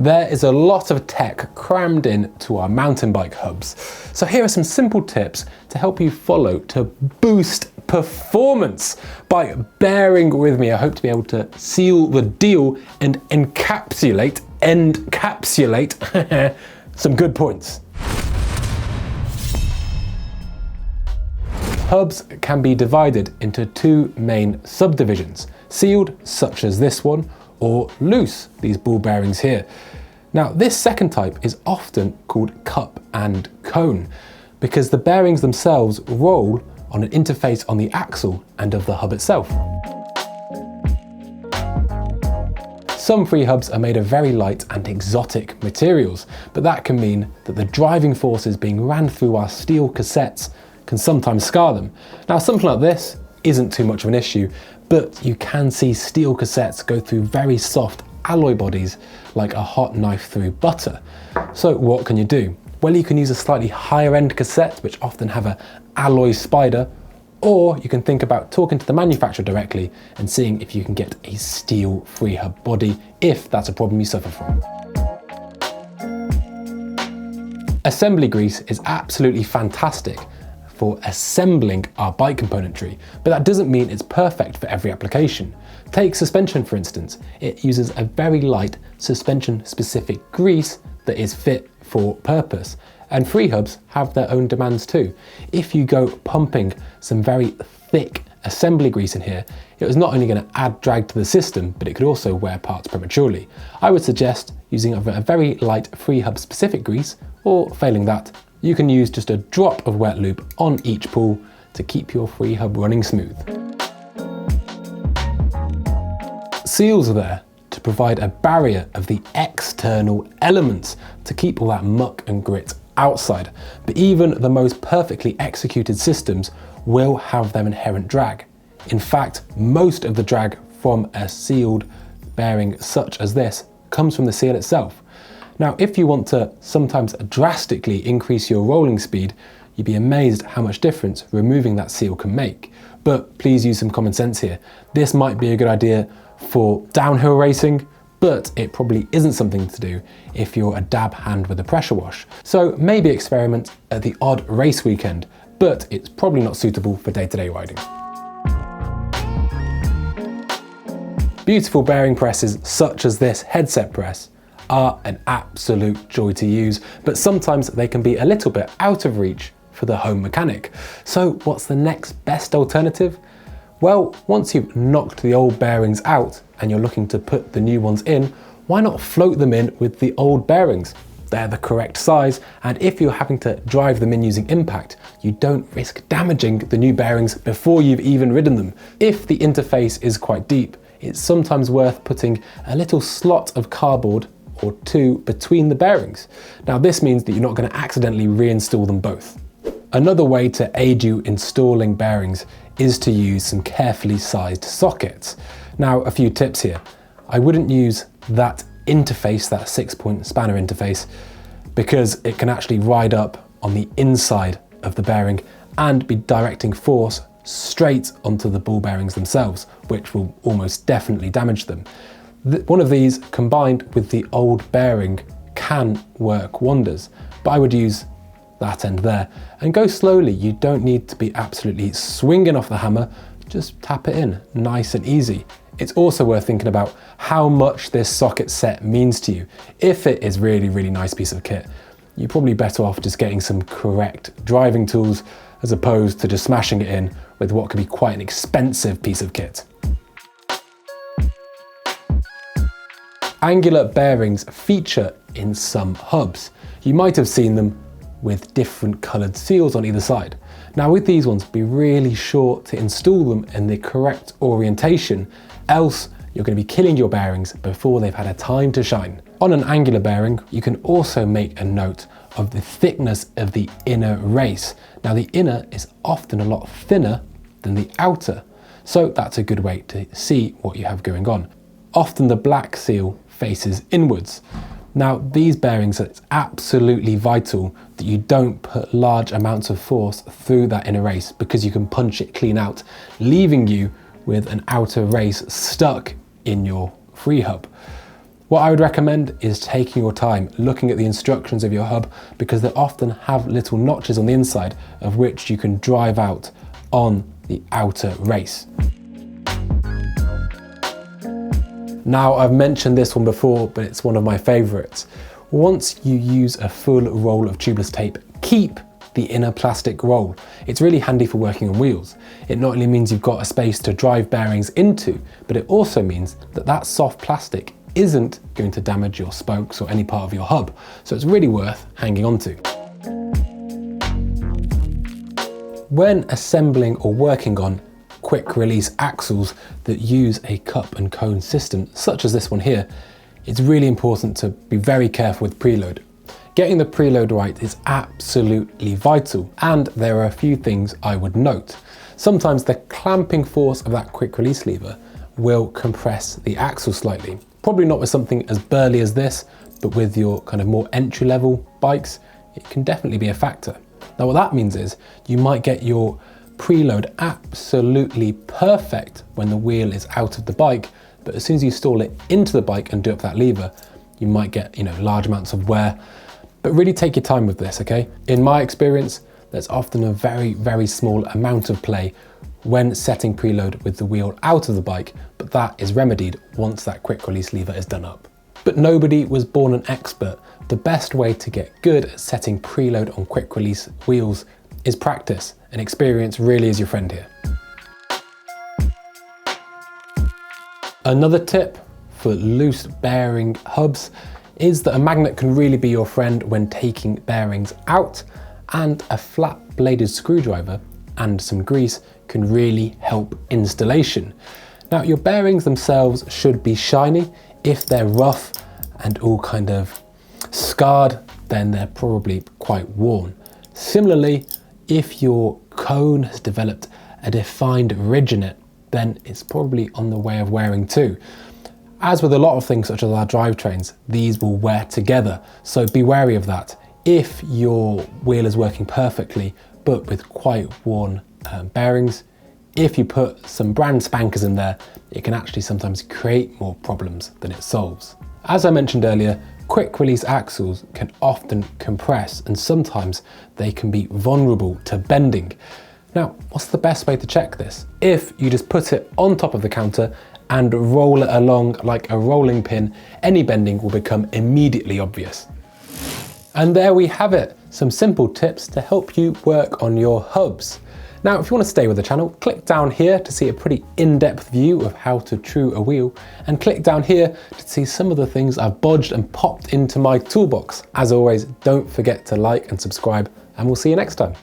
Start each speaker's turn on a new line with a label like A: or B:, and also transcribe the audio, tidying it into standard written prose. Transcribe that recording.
A: There is a lot of tech crammed in to our mountain bike hubs. So here are some simple tips to help you follow to boost performance. By bearing with me, I hope to be able to seal the deal and encapsulate some good points. Hubs can be divided into two main subdivisions: sealed, such as this one, or loose, these ball bearings here. Now, this second type is often called cup and cone because the bearings themselves roll on an interface on the axle and of the hub itself. Some FREEHUBs are made of very light and exotic materials, but that can mean that the driving forces being ran through our steel cassettes can sometimes scar them. Now, something like this isn't too much of an issue, but you can see steel cassettes go through very soft alloy bodies like a hot knife through butter. So what can you do? Well, you can use a slightly higher end cassette, which often have an alloy spider, or you can think about talking to the manufacturer directly and seeing if you can get a steel FREEHUB body, if that's a problem you suffer from. Assembly grease is absolutely fantastic for assembling our bike componentry, but that doesn't mean it's perfect for every application. Take suspension for instance. It uses a very light suspension specific grease that is fit for purpose, and FREEHUBs have their own demands too. If you go pumping some very thick assembly grease in here, it was not only going to add drag to the system, but it could also wear parts prematurely. I would suggest using a very light FREEHUB specific grease, or failing that, you can use just a drop of wet lube on each pull to keep your FREEHUB running smooth. Seals are there to provide a barrier of the external elements to keep all that muck and grit outside. But even the most perfectly executed systems will have their inherent drag. In fact, most of the drag from a sealed bearing such as this comes from the seal itself. Now, if you want to sometimes drastically increase your rolling speed, you'd be amazed how much difference removing that seal can make. But please use some common sense here. This might be a good idea for downhill racing, but it probably isn't something to do if you're a dab hand with a pressure wash. So maybe experiment at the odd race weekend, but it's probably not suitable for day-to-day riding. Beautiful bearing presses such as this headset press are an absolute joy to use, but sometimes they can be a little bit out of reach for the home mechanic. So what's the next best alternative? Well, once you've knocked the old bearings out and you're looking to put the new ones in, why not float them in with the old bearings? They're the correct size, and if you're having to drive them in using impact, you don't risk damaging the new bearings before you've even ridden them. If the interface is quite deep, it's sometimes worth putting a little slot of cardboard or two between the bearings. Now, this means that you're not going to accidentally reinstall them both. Another way to aid you installing bearings is to use some carefully sized sockets. Now, a few tips here. I wouldn't use that interface, that 6-point spanner interface, because it can actually ride up on the inside of the bearing and be directing force straight onto the ball bearings themselves, which will almost definitely damage them. One of these combined with the old bearing can work wonders, but I would use that end there and go slowly. You don't need to be absolutely swinging off the hammer, just tap it in, nice and easy. It's also worth thinking about how much this socket set means to you. If it is really nice piece of kit, you're probably better off just getting some correct driving tools as opposed to just smashing it in with what could be quite an expensive piece of kit. Angular bearings feature in some hubs. You might have seen them with different coloured seals on either side. Now, with these ones, be really sure to install them in the correct orientation, else you're going to be killing your bearings before they've had a time to shine. On an angular bearing, you can also make a note of the thickness of the inner race. Now, the inner is often a lot thinner than the outer, so that's a good way to see what you have going on. Often the black seal faces inwards. Now, these bearings, it's absolutely vital that you don't put large amounts of force through that inner race, because you can punch it clean out, leaving you with an outer race stuck in your FREEHUB. What I would recommend is taking your time looking at the instructions of your hub, because they often have little notches on the inside of which you can drive out on the outer race. Now, I've mentioned this one before, but it's one of my favorites. Once you use a full roll of tubeless tape, keep the inner plastic roll. It's really handy for working on wheels. It not only means you've got a space to drive bearings into, but it also means that that soft plastic isn't going to damage your spokes or any part of your hub. So it's really worth hanging on to. When assembling or working on quick release axles that use a cup and cone system, such as this one here, it's really important to be very careful with preload. Getting the preload right is absolutely vital, and there are a few things I would note. Sometimes the clamping force of that quick release lever will compress the axle slightly. Probably not with something as burly as this, but with your kind of more entry-level bikes, it can definitely be a factor. Now what that means is you might get your preload absolutely perfect when the wheel is out of the bike, but as soon as you install it into the bike and do up that lever, you might get, large amounts of wear. But really take your time with this, okay? In my experience, there's often a very, very small amount of play when setting preload with the wheel out of the bike, but that is remedied once that quick release lever is done up. But nobody was born an expert. The best way to get good at setting preload on quick release wheels is practice, and experience really is your friend here. Another tip for loose bearing hubs is that a magnet can really be your friend when taking bearings out, and a flat bladed screwdriver and some grease can really help installation. Now, your bearings themselves should be shiny. If they're rough and all kind of scarred, then they're probably quite worn. Similarly, if your cone has developed a defined ridge in it, then it's probably on the way of wearing too. As with a lot of things such as our drivetrains, these will wear together, so be wary of that. If your wheel is working perfectly, but with quite worn bearings, if you put some brand spankers in there, it can actually sometimes create more problems than it solves. As I mentioned earlier, quick release axles can often compress, and sometimes they can be vulnerable to bending. Now, what's the best way to check this? If you just put it on top of the counter and roll it along like a rolling pin, any bending will become immediately obvious. And there we have it, some simple tips to help you work on your hubs. Now, if you want to stay with the channel, click down here to see a pretty in-depth view of how to true a wheel, and click down here to see some of the things I've bodged and popped into my toolbox. As always, don't forget to like and subscribe, and we'll see you next time.